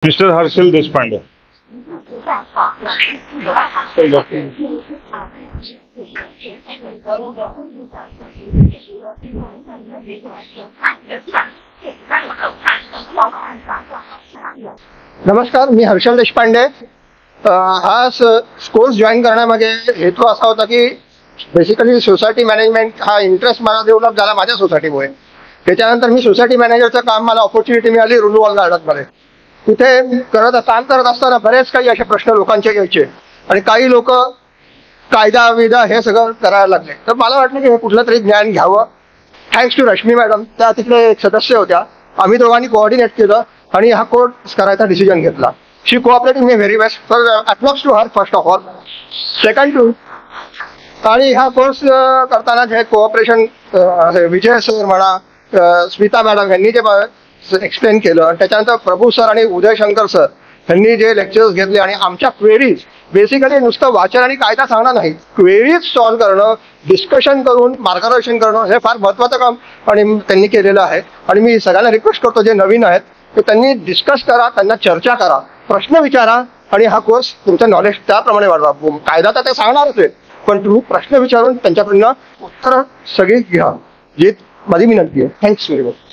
Mister Harshal Deshpande. नमस्कार, मी हर्षल देशपांडे। हा course join करण्यामागे हेतू असा होता की बेसिकली सोसायटी मॅनेजमेंट हा इंटरेस्ट मला डेव्हलप झाला माझ्या सोसायटीमुळे। त्याच्यानंतर मी सोसायटी मॅनेजरचं काम, मला ऑपॉर्च्युनिटी मिळाली रुलवॉल गार्डनमध्ये। तिथे काम करत असताना बरेच काही असे प्रश्न लोकांचे यायचे आणि काही लोक कायदा विदा हे सगळं करायला लागले। तर मला वाटलं की हे कुठलं तरी ज्ञान घ्यावं। थँक्स टू रश्मी मॅडम, त्या तिथले एक सदस्य होत्या, आम्ही दोघांनी कोऑर्डिनेट केलं आणि हा कोर्स करायचा डिसिजन घेतला। She cooperating me very best, for applause to her first of all. Second to, आणि हा कोर्स करताना जे कोऑपरेशन विजय सर म्हणा, स्मिता मॅडम यांनी जे एक्सप्लेन केलं, आणि त्याच्यानंतर प्रभू सर आणि उदय शंकर सर यांनी जे लेक्चर्स घेतले आणि आमच्या क्वेरीज, बेसिकली नुसतं वाचन आणि कायदा सांगणं नाही, क्वेरीज सॉल्व्ह करणं, डिस्कशन करून मार्गदर्शन करणं, हे फार महत्त्वाचं काम आणि त्यांनी केलेलं आहे। आणि मी सगळ्यांना रिक्वेस्ट करतो जे नवीन आहेत ते त्यांनी डिस्कस करा, त्यांना चर्चा करा, प्रश्न विचारा आणि हा कोर्स तुमचं नॉलेज त्याप्रमाणे वाढवा। कायदा तर ते सांगणारच आहे, पण तुम्ही प्रश्न विचारून त्यांच्याकडनं उत्तरं सगळी घ्या, जी माझी विनंती आहे। Thanks very much.